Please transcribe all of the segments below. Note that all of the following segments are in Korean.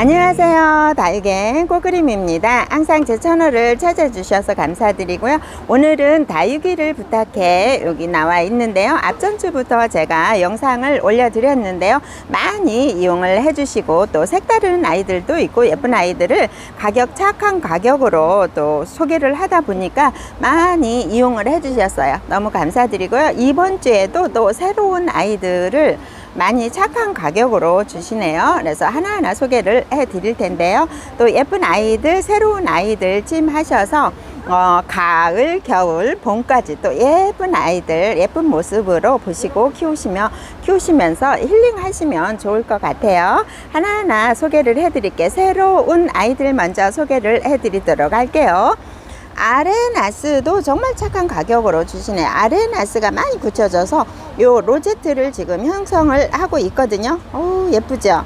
안녕하세요. 다육의 꽃그림입니다. 항상 제 채널을 찾아주셔서 감사드리고요. 오늘은 다육이를 부탁해 여기 나와 있는데요. 앞전주부터 제가 영상을 올려드렸는데요. 많이 이용을 해주시고 또 색다른 아이들도 있고 예쁜 아이들을 착한 가격으로 또 소개를 하다 보니까 많이 이용을 해주셨어요. 너무 감사드리고요. 이번 주에도 또 새로운 아이들을 많이 착한 가격으로 주시네요. 그래서 하나하나 소개를 해 드릴 텐데요. 또 예쁜 아이들, 새로운 아이들 찜하셔서 가을, 겨울, 봄까지 또 예쁜 아이들 예쁜 모습으로 보시고 키우시면서 힐링하시면 좋을 것 같아요. 하나하나 소개를 해 드릴게요. 새로운 아이들 먼저 소개를 해 드리도록 할게요. 아레나스도 정말 착한 가격으로 주시네요. 아레나스가 많이 굳혀져서 요 로제트를 지금 형성을 하고 있거든요. 예쁘죠?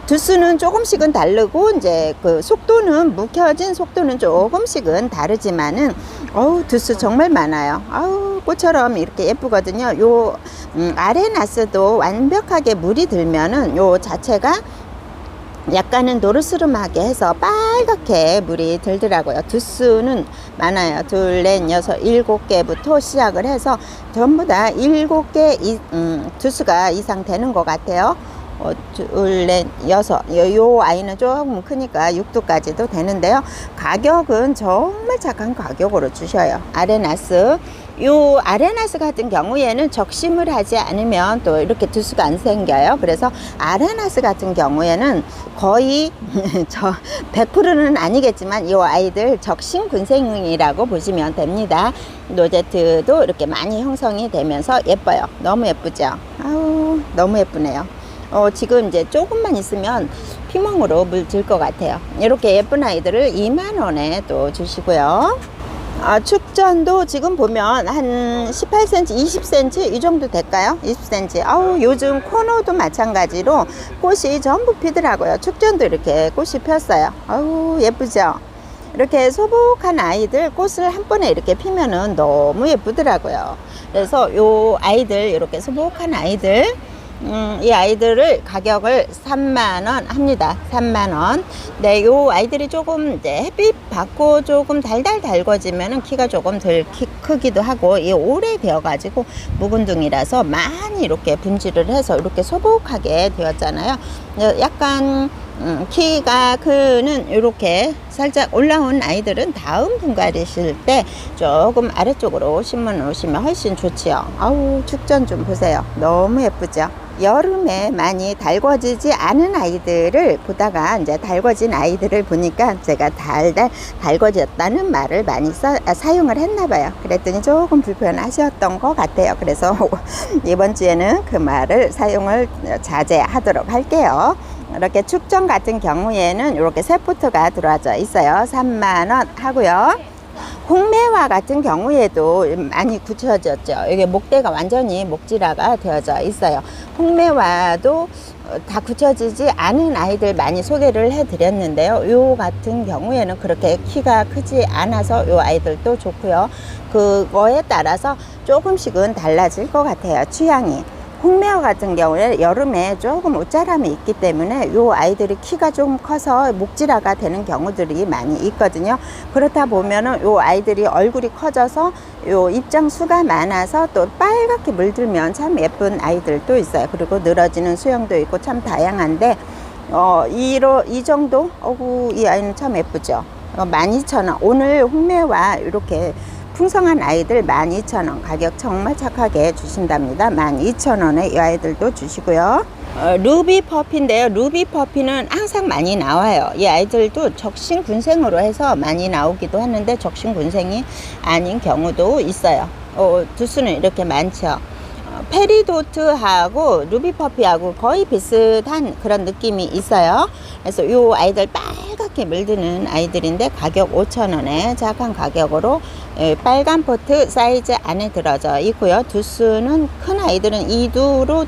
두수는 조금씩은 다르고 이제 그 속도는 묵혀진 속도는 조금씩은 다르지만은 두수 정말 많아요. 꽃처럼 이렇게 예쁘거든요. 요 아레나스도 완벽하게 물이 들면은 요 자체가 약간은 노르스름하게 해서 빨갛게 물이 들더라고요. 두수는 많아요. 둘, 넷, 여섯, 7개부터 시작을 해서 전부 다 7개 두수가 이상 되는 것 같아요. 둘, 넷, 여섯. 요 아이는 조금 크니까 6두까지도 되는데요. 가격은 정말 착한 가격으로 주셔요. 아레나스. 요 아레나스 같은 경우에는 적심을 하지 않으면 또 이렇게 두수가 안 생겨요. 그래서 아레나스 같은 경우에는 거의 100%는 아니겠지만 이 아이들 적심 군생이라고 보시면 됩니다. 로제트도 이렇게 많이 형성이 되면서 예뻐요. 너무 예쁘죠? 너무 예쁘네요. 지금 이제 조금만 있으면 피멍으로 물들 것 같아요. 이렇게 예쁜 아이들을 2만원에 또 주시고요. 축전도 지금 보면 한 18cm, 20cm 이 정도 될까요? 20cm. 요즘 코너도 마찬가지로 꽃이 전부 피더라고요. 축전도 이렇게 꽃이 폈어요. 예쁘죠? 이렇게 소복한 아이들 꽃을 한 번에 이렇게 피면은 너무 예쁘더라고요. 그래서 요 아이들 이렇게 소복한 아이들 이 아이들을 가격을 3만원 합니다. 3만원. 네, 요 아이들이 조금 이제 햇빛 받고 조금 달궈지면은 키가 조금 덜 크기도 하고, 이 오래되어 가지고 묵은둥이라서 많이 이렇게 분질을 해서 이렇게 소복하게 되었잖아요. 약간 키가 크는 이렇게 살짝 올라온 아이들은 다음 분갈이실 때 조금 아래쪽으로 심어 놓으시면 훨씬 좋지요. 축전 좀 보세요. 너무 예쁘죠? 여름에 많이 달궈지지 않은 아이들을 보다가 이제 달궈진 아이들을 보니까 제가 달궈졌다는 말을 많이 사용을 했나 봐요. 그랬더니 조금 불편하셨던 것 같아요. 그래서 이번 주에는 그 말을 사용을 자제하도록 할게요. 이렇게 축전 같은 경우에는 이렇게 세포트가 들어와져 있어요. 3만원 하고요. 홍매화 같은 경우에도 많이 굳혀졌죠. 이게 목대가 완전히 목질화가 되어져 있어요. 홍매화도 다 굳혀지지 않은 아이들 많이 소개를 해드렸는데요. 요 같은 경우에는 그렇게 키가 크지 않아서 요 아이들도 좋고요. 그거에 따라서 조금씩은 달라질 것 같아요. 취향이. 홍매화 같은 경우에 여름에 조금 옷자람이 있기 때문에 요 아이들이 키가 좀 커서 목질화가 되는 경우들이 많이 있거든요. 그렇다 보면은 요 아이들이 얼굴이 커져서 요 입장수가 많아서 또 빨갛게 물들면 참 예쁜 아이들도 있어요. 그리고 늘어지는 수영도 있고 참 다양한데 이 정도? 이 아이는 참 예쁘죠. 12,000원. 오늘 홍매화 이렇게 풍성한 아이들 12,000원 가격 정말 착하게 주신답니다. 12,000원에 이 아이들도 주시고요. 루비 퍼피인데요. 루비 퍼피는 항상 많이 나와요. 이 아이들도 적신 군생으로 해서 많이 나오기도 하는데 적신 군생이 아닌 경우도 있어요. 두수는 이렇게 많죠. 페리도트하고 루비퍼피하고 거의 비슷한 그런 느낌이 있어요. 그래서 이 아이들 빨갛게 물드는 아이들인데 가격 5,000원에 착한 가격으로 빨간 포트 사이즈 안에 들어져 있고요. 두수는 큰 아이들은 2두로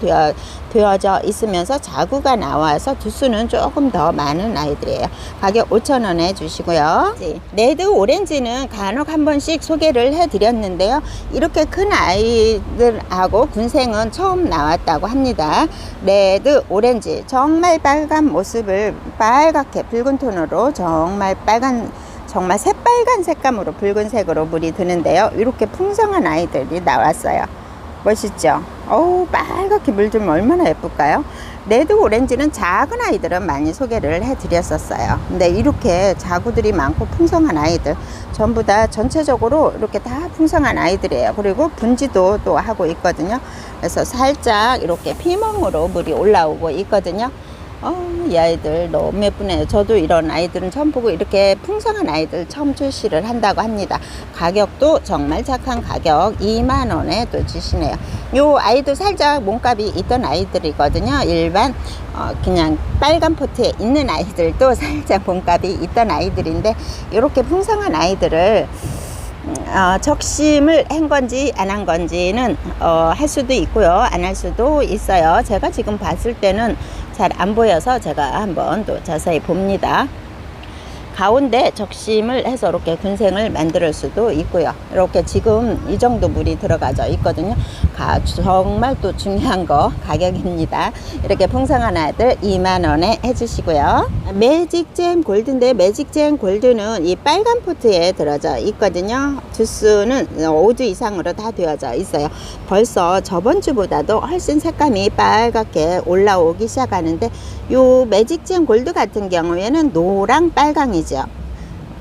되어져 있으면서 자구가 나와서 두수는 조금 더 많은 아이들이에요. 가격 5,000원에 주시고요. 레드 오렌지는 간혹 한 번씩 소개를 해 드렸는데요. 이렇게 큰 아이들하고 군생은 처음 나왔다고 합니다. 레드, 오렌지, 정말 빨간 모습을 빨갛게 붉은 톤으로 정말 새빨간 색감으로 붉은색으로 물이 드는데요. 이렇게 풍성한 아이들이 나왔어요. 멋있죠? 어우, 빨갛게 물들면 얼마나 예쁠까요? 레드, 오렌지는 작은 아이들은 많이 소개를 해드렸었어요. 근데 이렇게 자구들이 많고 풍성한 아이들 전부 다 전체적으로 이렇게 다 풍성한 아이들이에요. 그리고 분지도 또 하고 있거든요. 그래서 살짝 이렇게 피멍으로 물이 올라오고 있거든요. 이 아이들 너무 예쁘네요. 저도 이런 아이들은 처음 보고 이렇게 풍성한 아이들 처음 출시를 한다고 합니다. 가격도 정말 착한 가격 2만원에 또 주시네요. 요 아이도 살짝 몸값이 있던 아이들이거든요. 일반 그냥 빨간 포트에 있는 아이들도 살짝 몸값이 있던 아이들인데 이렇게 풍성한 아이들을 적심을 한 건지 안 한 건지는 할 수도 있고요, 안 할 수도 있어요. 제가 지금 봤을 때는 잘 안 보여서 제가 한번 또 자세히 봅니다. 가운데 적심을 해서 이렇게 군생을 만들 수도 있고요. 이렇게 지금 이 정도 물이 들어가져 있거든요. 정말 또 중요한 거 가격입니다. 이렇게 풍성한 아이들 2만원에 해주시고요. 매직잼 골드인데 매직잼 골드는 이 빨간 포트에 들어져 있거든요. 주스는 5주 이상으로 다 되어져 있어요. 벌써 저번 주보다도 훨씬 색감이 빨갛게 올라오기 시작하는데 요 매직잼 골드 같은 경우에는 노랑 빨강이죠.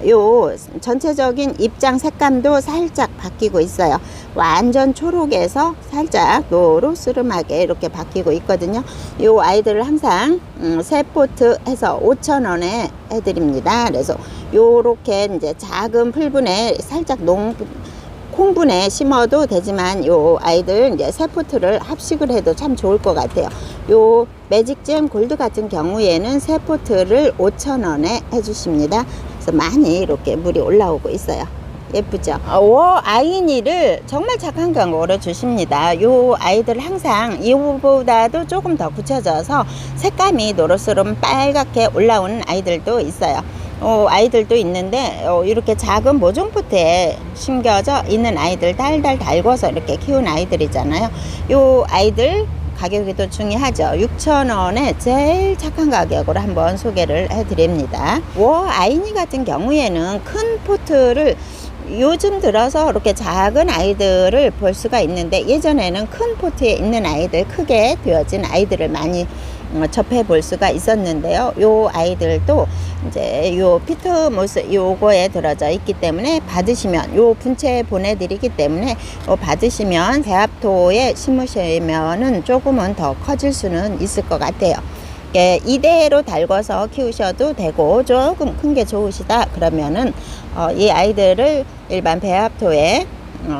요 전체적인 입장 색감도 살짝 바뀌고 있어요. 완전 초록에서 살짝 노로스름하게 이렇게 바뀌고 있거든요. 요 아이들을 항상 세 포트 해서 5,000원에 해드립니다. 그래서 요렇게 이제 작은 풀분에 살짝 콩분에 심어도 되지만 요 아이들 이제 세 포트를 합식을 해도 참 좋을 것 같아요. 요 매직잼 골드 같은 경우에는 세 포트를 5,000원에 해주십니다. 그래서 많이 이렇게 물이 올라오고 있어요. 예쁘죠? 워 아이니를 정말 착한 광고로 주십니다. 요 아이들 항상 이거보다도 조금 더 굳혀져서 색감이 노릇스름 빨갛게 올라오는 아이들도 있어요. 아이들도 있는데 이렇게 작은 모종포트에 심겨져 있는 아이들 달달 달궈서 이렇게 키운 아이들이잖아요. 요 아이들 가격이 또 중요하죠. 6,000원에 제일 착한 가격으로 한번 소개를 해드립니다. 워 아이니 같은 경우에는 큰 포트를 요즘 들어서 이렇게 작은 아이들을 볼 수가 있는데 예전에는 큰 포트에 있는 아이들, 크게 되어진 아이들을 많이 접해 볼 수가 있었는데요. 요 아이들도 이제 요 피트모스 요거에 들어져 있기 때문에 받으시면 요 분체 보내드리기 때문에 받으시면 대합토에 심으시면은 조금은 더 커질 수는 있을 것 같아요. 이대로 달궈서 키우셔도 되고 조금 큰 게 좋으시다 그러면은 이 아이들을 일반 배합토에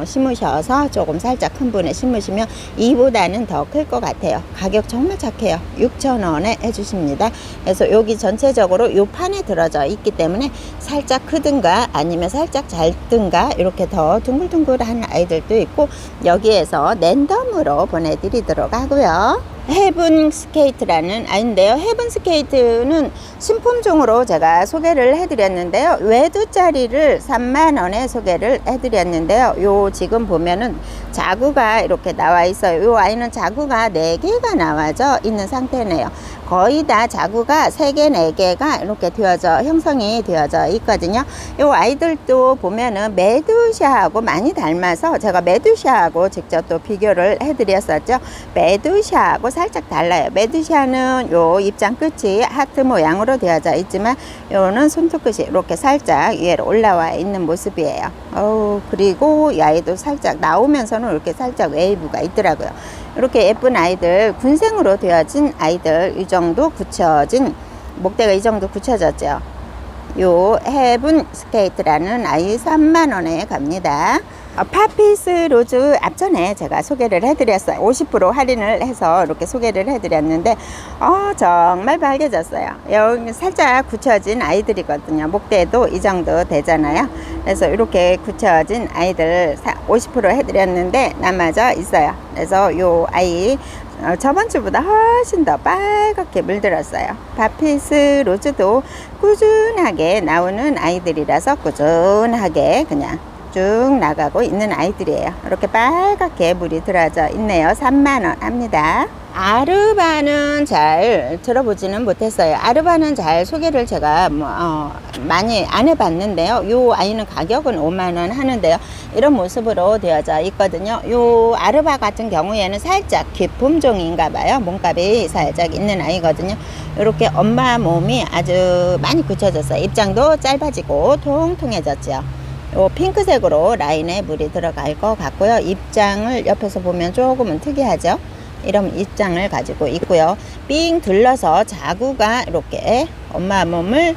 심으셔서 조금 살짝 큰 분에 심으시면 이보다는 더 클 것 같아요. 가격 정말 착해요. 6,000원에 해주십니다. 그래서 여기 전체적으로 요 판에 들어져 있기 때문에 살짝 크든가 아니면 살짝 작든가 이렇게 더 둥글둥글한 아이들도 있고 여기에서 랜덤으로 보내드리도록 하고요. 헤븐 스케이트라는 아이인데요. 헤븐 스케이트는 신품종으로 제가 소개를 해드렸는데요. 외두짜리를 3만원에 소개를 해드렸는데요. 요 지금 보면은 자구가 이렇게 나와 있어요. 요 아이는 자구가 4개가 나와져 있는 상태네요. 거의 다 자구가 3개, 4개가 이렇게 형성이 되어져 있거든요. 요 아이들도 보면은 메두샤하고 많이 닮아서 제가 메두샤하고 직접 또 비교를 해드렸었죠. 메두샤하고 살짝 달라요. 메두샤는 요 입장 끝이 하트 모양으로 되어져 있지만 요는 손톱 끝이 이렇게 살짝 위로 올라와 있는 모습이에요. 그리고 이 아이도 살짝 나오면서는 이렇게 살짝 웨이브가 있더라고요. 이렇게 예쁜 아이들, 군생으로 되어진 아이들 이 정도 굳혀진 목대가 이 정도 굳혀졌죠. 요 헤븐 스케이트라는 아이 3만원에 갑니다. 파피스 로즈 앞전에 제가 소개를 해드렸어요. 50% 할인을 해서 이렇게 소개를 해드렸는데 정말 밝아졌어요. 여기 살짝 굳혀진 아이들이거든요. 목대도 이 정도 되잖아요. 그래서 이렇게 굳혀진 아이들 50% 해드렸는데 남아져 있어요. 그래서 요 아이 저번 주보다 훨씬 더 빨갛게 물들었어요. 파피스 로즈도 꾸준하게 나오는 아이들이라서 꾸준하게 그냥 쭉쭉 나가고 있는 아이들이에요. 이렇게 빨갛게 물이 들어져 있네요. 3만 원 합니다. 아르바는 잘 들어보지는 못했어요. 아르바는 잘 소개를 제가 많이 안 해봤는데요. 요 아이는 가격은 5만 원 하는데요. 이런 모습으로 되어져 있거든요. 요 아르바 같은 경우에는 살짝 귀품종인가 봐요. 몸값이 살짝 있는 아이거든요. 이렇게 엄마 몸이 아주 많이 굳혀졌어요. 입장도 짧아지고 통통해졌죠. 요 핑크색으로 라인에 물이 들어갈 것 같고요. 입장을 옆에서 보면 조금은 특이하죠. 이런 입장을 가지고 있고요. 삥 둘러서 자구가 이렇게 엄마 몸을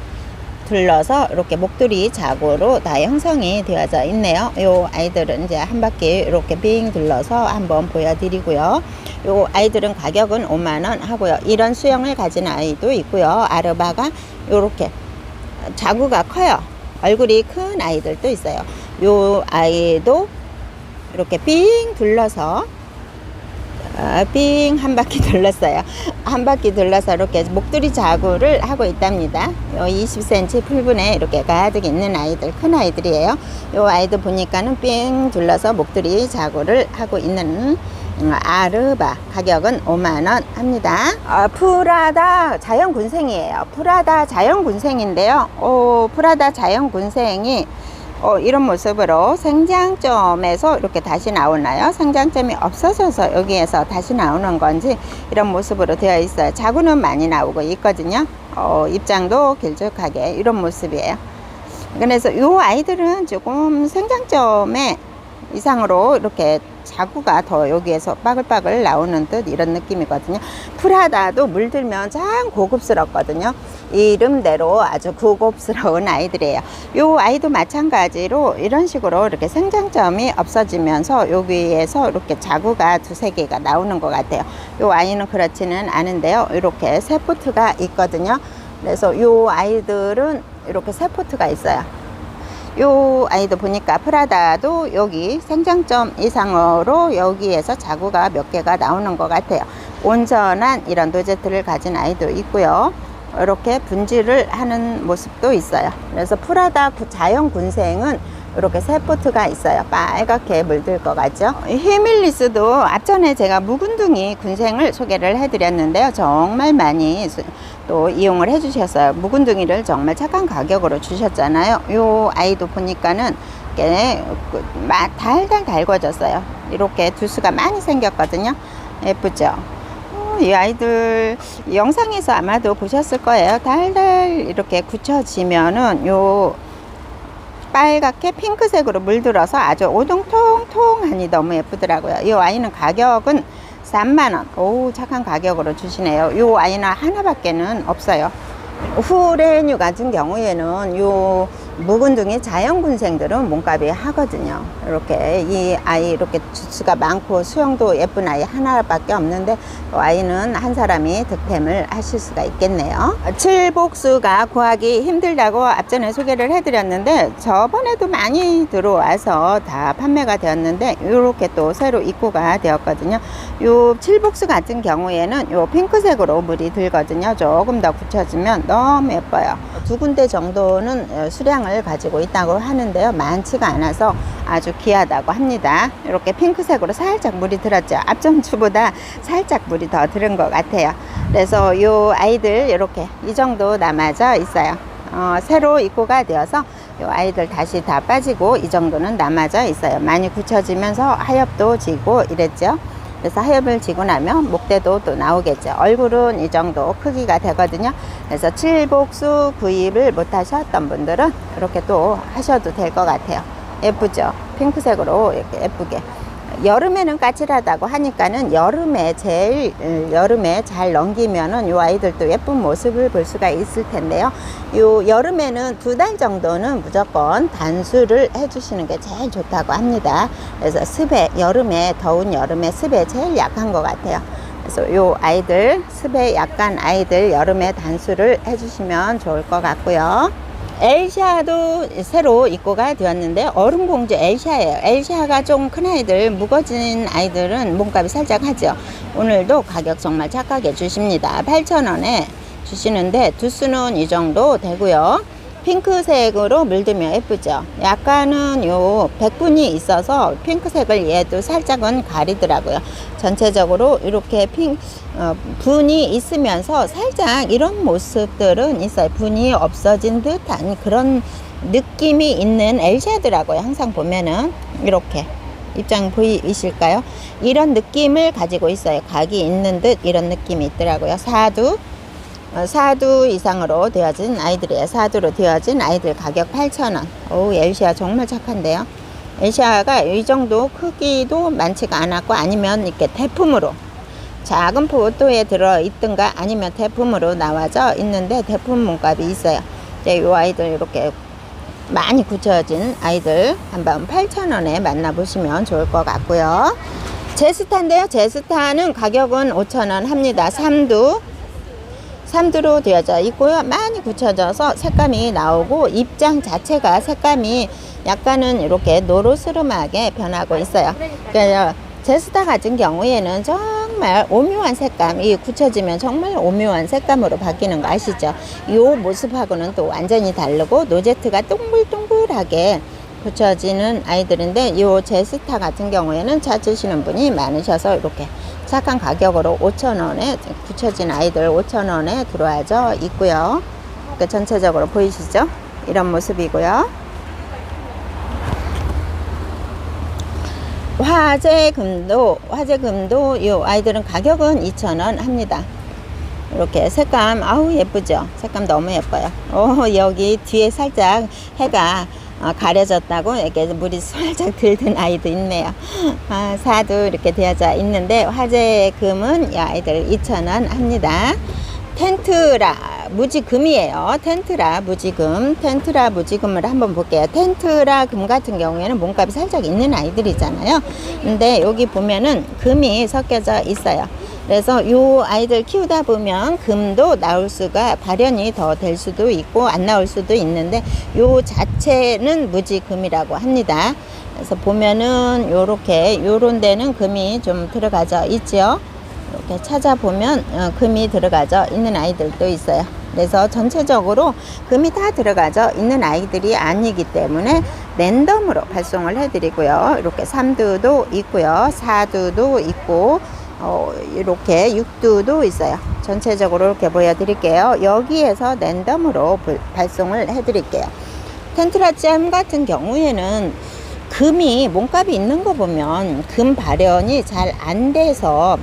둘러서 이렇게 목도리 자구로 다 형성이 되어져 있네요. 요 아이들은 이제 한 바퀴 이렇게 삥 둘러서 한번 보여드리고요. 요 아이들은 가격은 5만 원 하고요. 이런 수영을 가진 아이도 있고요. 아르바가 이렇게 자구가 커요. 얼굴이 큰 아이들도 있어요. 요 아이도 이렇게 삥 둘러서 삥 한 바퀴 둘렀어요. 한 바퀴 둘러서 이렇게 목도리 자구를 하고 있답니다. 요 20cm 풀분에 이렇게 가득 있는 아이들, 큰 아이들이에요. 요 아이들 보니까는 삥 둘러서 목도리 자구를 하고 있는 아르바, 가격은 5만 원 합니다. 프라다 자연군생이에요. 프라다 자연군생인데요. 프라다 자연군생이 이런 모습으로 생장점에서 이렇게 다시 나오나요? 생장점이 없어져서 여기에서 다시 나오는 건지 이런 모습으로 되어 있어요. 자구는 많이 나오고 있거든요. 입장도 길쭉하게 이런 모습이에요. 그래서 이 아이들은 조금 생장점에 이상으로 이렇게 자구가 더 여기에서 빠글빠글 나오는 듯 이런 느낌이거든요. 프라다도 물들면 참 고급스럽거든요. 이름대로 아주 고급스러운 아이들이에요. 요 아이도 마찬가지로 이런 식으로 이렇게 생장점이 없어지면서 여기에서 이렇게 자구가 두세 개가 나오는 것 같아요. 요 아이는 그렇지는 않은데요. 이렇게 세포트가 있거든요. 그래서 요 아이들은 이렇게 세포트가 있어요. 요 아이도 보니까 프라다도 여기 생장점 이상으로 여기에서 자구가 몇 개가 나오는 것 같아요. 온전한 이런 노제트를 가진 아이도 있고요. 이렇게 분질을 하는 모습도 있어요. 그래서 프라다 자연군생은 이렇게 세포트가 있어요. 빨갛게 물들 것 같죠. 히밀리스도 앞전에 제가 묵은둥이 군생을 소개를 해드렸는데요. 정말 많이 또 이용을 해주셨어요. 묵은둥이를 정말 착한 가격으로 주셨잖아요. 요 아이도 보니까는 이렇게 달달 달궈졌어요. 이렇게 두수가 많이 생겼거든요. 예쁘죠? 이 아이들 영상에서 아마도 보셨을 거예요. 달달 이렇게 굳혀지면은 요 빨갛게 핑크색으로 물들어서 아주 오동통통하니 너무 예쁘더라고요. 이 아이는 가격은 3만 원. 오, 착한 가격으로 주시네요. 이 아이는 하나밖에는 없어요. 후레뉴 같은 경우에는 요 묵은둥이 자연군생들은 몸값이 하거든요. 이렇게 이 아이 이렇게 주스가 많고 수영도 예쁜 아이 하나밖에 없는데 이 아이는 한 사람이 득템을 하실 수가 있겠네요. 칠복수가 구하기 힘들다고 앞전에 소개를 해드렸는데 저번에도 많이 들어와서 다 판매가 되었는데 이렇게 또 새로 입고가 되었거든요. 요 칠복수 같은 경우에는 요 핑크색으로 물이 들거든요. 조금 더 굳혀지면 너무 예뻐요. 두 군데 정도는 수량을 가지고 있다고 하는데요. 많지가 않아서 아주 귀하다고 합니다. 이렇게 핑크색으로 살짝 물이 들었죠. 앞전 주보다 살짝 물이 더 들은 것 같아요. 그래서 이 아이들 이렇게 이 정도 남아져 있어요. 새로 입고가 되어서 이 아이들 다시 다 빠지고 이 정도는 남아져 있어요. 많이 굳혀지면서 하엽도 지고 이랬죠. 그래서 하엽을 지고 나면 목대도 또 나오겠죠. 얼굴은 이 정도 크기가 되거든요. 그래서 칠복수 구입을 못 하셨던 분들은 이렇게 또 하셔도 될 것 같아요. 예쁘죠? 핑크색으로 이렇게 예쁘게. 여름에는 까칠하다고 하니까는 여름에 잘 넘기면은 요 아이들도 예쁜 모습을 볼 수가 있을 텐데요. 요 여름에는 2달 정도는 무조건 단수를 해주시는 게 제일 좋다고 합니다. 그래서 습에 여름에 더운 여름에 습에 제일 약한 것 같아요. 그래서 요 아이들 습에 약한 아이들 여름에 단수를 해주시면 좋을 것 같고요. 엘샤도 새로 입고가 되었는데 얼음공주 엘샤예요. 엘샤가 좀 큰 아이들, 무거진 아이들은 몸값이 살짝 하죠. 오늘도 가격 정말 착하게 주십니다. 8,000원에 주시는데 두수는 이 정도 되고요. 핑크색으로 물들면 예쁘죠. 약간은 요 백분이 있어서 핑크색을 얘도 살짝은 가리더라고요. 전체적으로 이렇게 분이 있으면서 살짝 이런 모습들은 있어요. 분이 없어진 듯한 그런 느낌이 있는 엘샤더라고요. 항상 보면은 이렇게 입장 보이실까요? 이런 느낌을 가지고 있어요. 각이 있는 듯 이런 느낌이 있더라고요. 사두 이상으로 되어진 아이들이에요. 사두로 되어진 아이들 가격 8,000원. 오, 엘시아 정말 착한데요. 엘시아가 이 정도 크기도 많지가 않았고, 아니면 이렇게 대품으로 작은 포토에 들어있든가 아니면 대품으로 나와져 있는데 대품 몸값이 있어요. 이 아이들 이렇게 많이 굳혀진 아이들 한번 8,000원에 만나보시면 좋을 것 같고요. 제스타인데요. 제스타는 가격은 5,000원 합니다. 삼두로 되어져 있고요. 많이 굳혀져서 색감이 나오고 입장 자체가 색감이 약간은 이렇게 노르스름하게 변하고 있어요. 그래서 제스타 같은 경우에는 정말 오묘한 색감이 굳혀지면 정말 오묘한 색감으로 바뀌는 거 아시죠? 이 모습하고는 또 완전히 다르고 노제트가 동글동글하게 굳혀지는 아이들인데, 이 제스타 같은 경우에는 찾으시는 분이 많으셔서 이렇게 착한 가격으로 5,000원에 굳혀진 아이들 5,000원에 들어와져 있고요. 그러니까 전체적으로 보이시죠? 이런 모습이고요. 화재금도 이 아이들은 가격은 2,000원 합니다. 이렇게 색감 아우 예쁘죠? 색감 너무 예뻐요. 여기 뒤에 살짝 해가 가려졌다고 이렇게 물이 살짝 들든 아이도 있네요. 사도 이렇게 되어져 있는데 화재금은 이 아이들 2,000원 합니다. 텐트라 무지금이에요. 텐트라 무지금을 한번 볼게요. 텐트라 금 같은 경우에는 몸값이 살짝 있는 아이들이잖아요. 근데 여기 보면은 금이 섞여져 있어요. 그래서 이 아이들 키우다 보면 금도 나올 수가 발현이 더 될 수도 있고 안 나올 수도 있는데, 요 자체는 무지금이라고 합니다. 그래서 보면은 요렇게 요런 데는 금이 좀 들어가져 있죠. 이렇게 찾아보면 금이 들어가져 있는 아이들도 있어요. 그래서 전체적으로 금이 다 들어가져 있는 아이들이 아니기 때문에 랜덤으로 발송을 해드리고요. 이렇게 3두도 있고요. 4두도 있고 이렇게 6두도 있어요. 전체적으로 이렇게 보여드릴게요. 여기에서 랜덤으로 발송을 해드릴게요. 텐트라잼 같은 경우에는 금이 몸값이 있는 거 보면 금 발현이 잘 안 돼서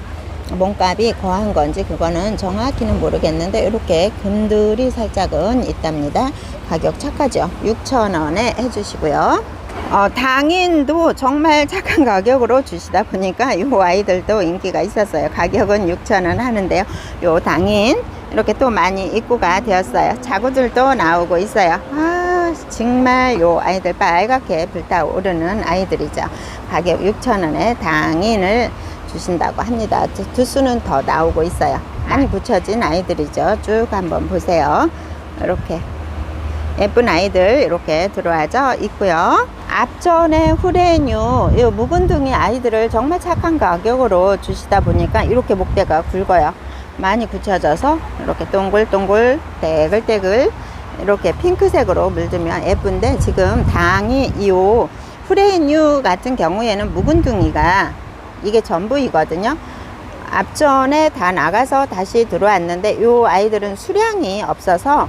몸값이 거한 건지 그거는 정확히는 모르겠는데, 이렇게 금들이 살짝은 있답니다. 가격 착하죠? 6,000원에 해주시고요. 당인도 정말 착한 가격으로 주시다 보니까 이 아이들도 인기가 있었어요. 가격은 6,000원 하는데요. 요 당인 이렇게 또 많이 입고가 되었어요. 자구들도 나오고 있어요. 정말 요 아이들 빨갛게 불타오르는 아이들이죠. 가격 6,000원에 당인을 주신다고 합니다. 두수는 더 나오고 있어요. 많이 붙여진 아이들이죠. 쭉 한번 보세요. 이렇게 예쁜 아이들 이렇게 들어와져 있고요. 앞전에 후레뉴 이 묵은둥이 아이들을 정말 착한 가격으로 주시다 보니까 이렇게 목대가 굵어요. 많이 굳혀져서 이렇게 동글동글 떼글떼글 이렇게 핑크색으로 물들면 예쁜데, 지금 당이 이 후레뉴 같은 경우에는 묵은둥이가 이게 전부이거든요. 앞전에 다 나가서 다시 들어왔는데 요 아이들은 수량이 없어서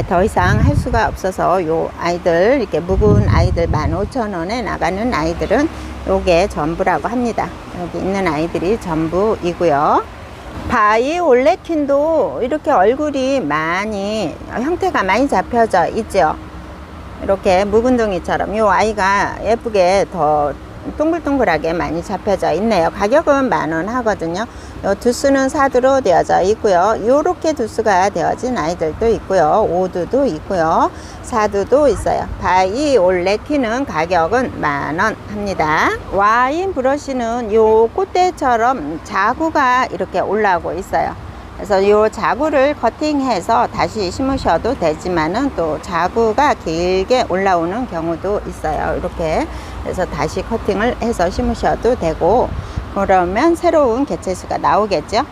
더 이상 할 수가 없어서 요 아이들 이렇게 묵은 아이들 15,000원에 나가는 아이들은 요게 전부라고 합니다. 여기 있는 아이들이 전부이고요. 바이올레틴도 이렇게 얼굴이 많이 형태가 많이 잡혀져 있죠. 이렇게 묵은둥이처럼 요 아이가 예쁘게 더 동글동글하게 많이 잡혀져 있네요. 가격은 10,000원 하거든요. 요 두수는 4두로 되어져 있고요. 요렇게 두수가 되어진 아이들도 있고요. 5두도 있고요. 4두도 있어요. 바이올레틴은 가격은 10,000원 합니다. 와인 브러쉬는 요 꽃대처럼 자구가 이렇게 올라오고 있어요. 그래서 요 자구를 커팅해서 다시 심으셔도 되지만은 또 자구가 길게 올라오는 경우도 있어요. 이렇게 그래서 다시 커팅을 해서 심으셔도 되고, 그러면 새로운 개체수가 나오겠죠.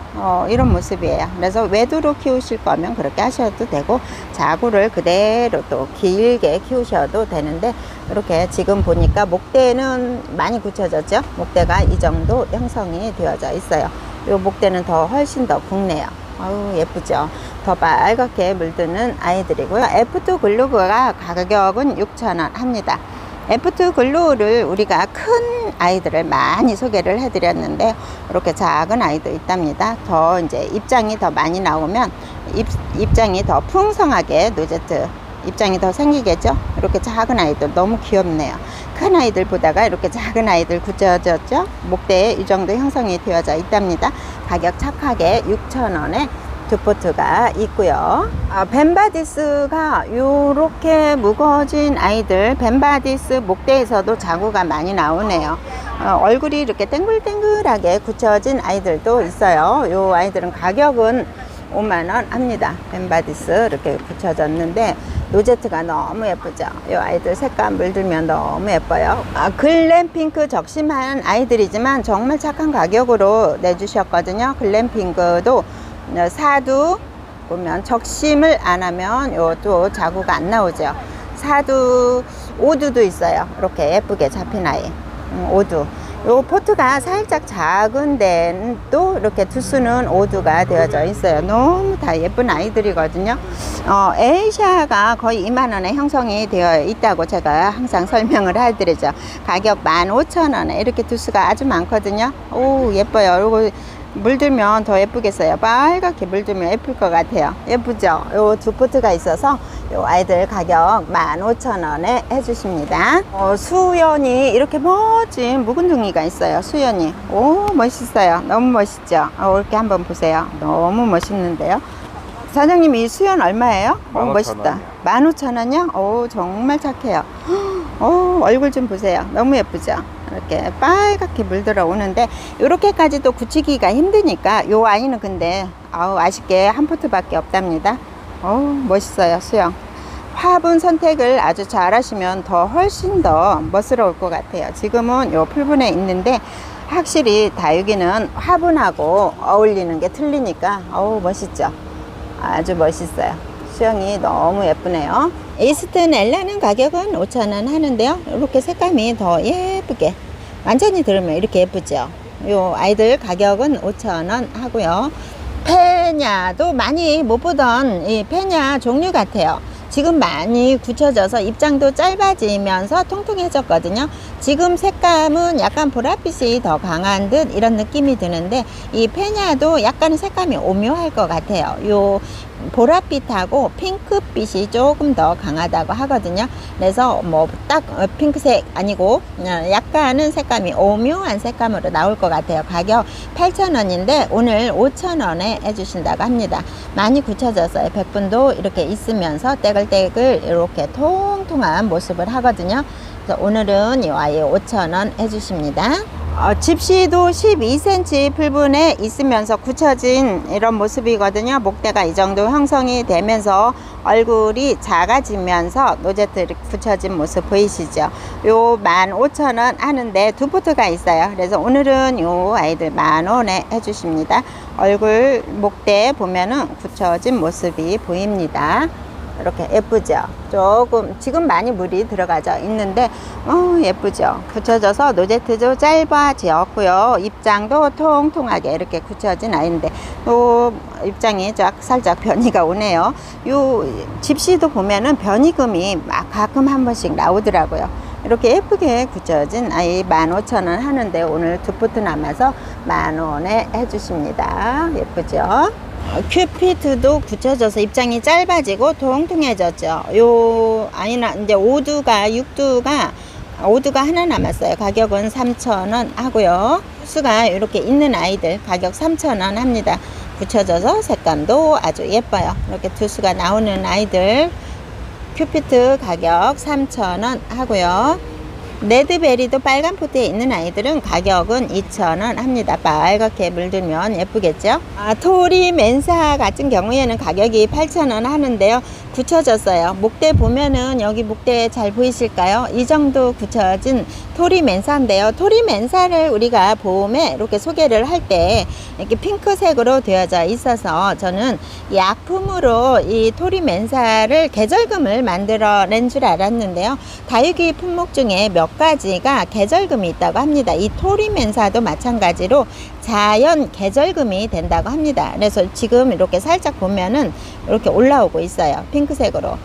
이런 모습이에요. 그래서 외두로 키우실 거면 그렇게 하셔도 되고, 자구를 그대로 또 길게 키우셔도 되는데, 이렇게 지금 보니까 목대는 많이 굳혀졌죠. 목대가 이 정도 형성이 되어져 있어요. 이 목대는 더 훨씬 더 굵네요. 아우, 예쁘죠. 더 빨갛게 물드는 아이들이고요. F2 글루가 가격은 6,000원 합니다. F2 글루를 우리가 큰 아이들을 많이 소개를 해드렸는데, 이렇게 작은 아이도 있답니다. 더 이제 입장이 더 많이 나오면 입장이 더 풍성하게 노제트 입장이 더 생기겠죠. 이렇게 작은 아이들 너무 귀엽네요. 큰 아이들 보다가 이렇게 작은 아이들 굳혀졌죠. 목대에 이 정도 형성이 되어져 있답니다. 가격 착하게 6,000원에 두 포트가 있고요. 벤바디스가 이렇게 무거워진 아이들, 벤바디스 목대에서도 자구가 많이 나오네요. 얼굴이 이렇게 땡글땡글하게 굳혀진 아이들도 있어요. 이 아이들은 가격은 5만원 합니다. 벤바디스 이렇게 붙여졌는데 노제트가 너무 예쁘죠. 이 아이들 색감 물들면 너무 예뻐요. 글램핑크 적심한 아이들이지만 정말 착한 가격으로 내주셨거든요. 글램핑크도 사두 보면 적심을 안 하면 요또 자구가 안 나오죠. 사두, 오두도 있어요. 이렇게 예쁘게 잡힌 아이. 오두. 요 포트가 살짝 작은데도 이렇게 두수는 오두가 되어져 있어요. 너무 다 예쁜 아이들이거든요. 에이샤가 거의 2만원에 형성이 되어 있다고 제가 항상 설명을 해드리죠. 가격 15,000원에 이렇게 두수가 아주 많거든요. 오, 예뻐요. 요거 물들면 더 예쁘겠어요. 빨갛게 물들면 예쁠 것 같아요. 예쁘죠? 요 두 포트가 있어서 요 아이들 가격 15,000원에 해주십니다. 수연이 이렇게 멋진 묵은둥이가 있어요. 수연이. 오, 멋있어요. 너무 멋있죠? 이렇게 한번 보세요. 너무 멋있는데요. 사장님, 이 수연 얼마예요? 오, 멋있다. 15,000원이요? 오, 정말 착해요. 오, 얼굴 좀 보세요. 너무 예쁘죠? 이렇게 빨갛게 물들어 오는데, 이렇게까지도 굳히기가 힘드니까 요 아이는 근데 아쉽게 한 포트밖에 없답니다. 멋있어요. 수영. 화분 선택을 아주 잘 하시면 더 훨씬 더 멋스러울 것 같아요. 지금은 요 풀분에 있는데 확실히 다육이는 화분하고 어울리는 게 틀리니까 멋있죠. 아주 멋있어요. 수영이 너무 예쁘네요. 이스튼 엘라는 가격은 5,000원 하는데요. 이렇게 색감이 더 예쁘게 완전히 들으면 이렇게 예쁘죠. 요 아이들 가격은 5,000원 하고요. 페냐도 많이 못 보던 이 페냐 종류 같아요. 지금 많이 굳혀져서 입장도 짧아지면서 통통해졌거든요. 지금 색감은 약간 보랏빛이 더 강한 듯 이런 느낌이 드는데, 이 페냐도 약간 색감이 오묘할 것 같아요. 요 보랏빛하고 핑크빛이 조금 더 강하다고 하거든요. 그래서 뭐 딱 핑크색 아니고 약간은 색감이 오묘한 색감으로 나올 것 같아요. 가격 8,000원인데 오늘 5,000원에 해주신다고 합니다. 많이 굳혀져서요. 백분도 이렇게 있으면서 떼글떼글 이렇게 통통한 모습을 하거든요. 그래서 오늘은 이 아이 5,000원 해주십니다. 집시도 12cm 풀분에 있으면서 굳혀진 이런 모습이거든요. 목대가 이 정도 형성이 되면서 얼굴이 작아지면서 노제트 이렇게 굳혀진 모습 보이시죠? 요 15,000원 하는데 두 포트가 있어요. 그래서 오늘은 요 아이들 10,000원에 해주십니다. 얼굴 목대 보면은 굳혀진 모습이 보입니다. 이렇게 예쁘죠? 조금 지금 많이 물이 들어가져 있는데 예쁘죠? 굳혀져서 노제트도 짧아지었고요. 입장도 통통하게 이렇게 굳혀진 아이인데 또 입장이 살짝 변이가 오네요. 요 집시도 보면은 변이금이 막 가끔 한 번씩 나오더라고요. 이렇게 예쁘게 굳혀진 아이 15,000원 하는데 오늘 두 포트 남아서 10,000원에 해주십니다. 예쁘죠? 큐피트도 굳혀져서 입장이 짧아지고 통통해졌죠. 아니나 이제 오두가 하나 남았어요. 가격은 3,000원 하고요. 수가 이렇게 있는 아이들 가격 3,000원 합니다. 굳혀져서 색감도 아주 예뻐요. 이렇게 두 수가 나오는 아이들 큐피트 가격 3,000원 하고요. 레드베리도 빨간 포트에 있는 아이들은 가격은 2,000원 합니다. 빨갛게 물들면 예쁘겠죠? 토리 맨사 같은 경우에는 가격이 8,000원 하는데요. 굳혀졌어요. 목대 보면은 여기 목대 잘 보이실까요? 이 정도 굳혀진 토리맨사인데요. 토리맨사를 우리가 봄에 이렇게 소개를 할 때 이렇게 핑크색으로 되어져 있어서 저는 이 약품으로 이 토리맨사를 계절금을 만들어낸 줄 알았는데요. 다육이 품목 중에 몇 가지가 계절금이 있다고 합니다. 이 토리맨사도 마찬가지로 자연 계절금이 된다고 합니다. 그래서 지금 이렇게 살짝 보면은 이렇게 올라오고 있어요. 핑크색으로.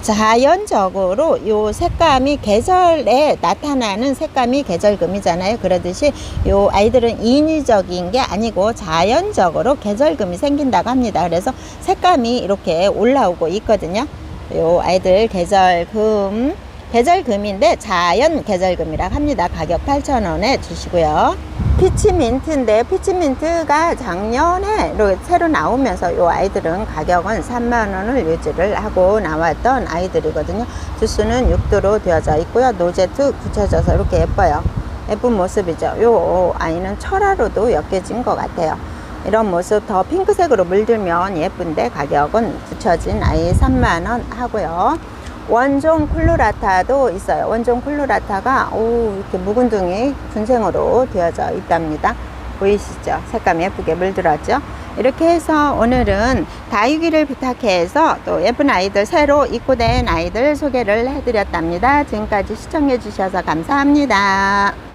자연적으로 요 색감이 계절에 나타나는 색감이 계절금이잖아요. 그러듯이 요 아이들은 인위적인 게 아니고 자연적으로 계절금이 생긴다고 합니다. 그래서 색감이 이렇게 올라오고 있거든요. 요 아이들 계절금인데 자연 계절금이라고 합니다. 가격 8,000원에 주시고요. 피치민트인데 피치민트가 작년에 이렇게 새로 나오면서 요 아이들은 가격은 30,000원을 유지를 하고 나왔던 아이들이거든요. 주스는 6도로 되어져 있고요. 노제트 굳혀져서 이렇게 예뻐요. 예쁜 모습이죠. 요 아이는 철화로도 엮여진 것 같아요. 이런 모습 더 핑크색으로 물들면 예쁜데 가격은 굳혀진 아이 30,000원 하고요. 원종 쿨루라타도 있어요. 원종 쿨루라타가 이렇게 묵은둥이 군생으로 되어져 있답니다. 보이시죠? 색감 예쁘게 물들었죠? 이렇게 해서 오늘은 다육이를 부탁해서 또 예쁜 아이들, 새로 입고된 아이들 소개를 해드렸답니다. 지금까지 시청해 주셔서 감사합니다.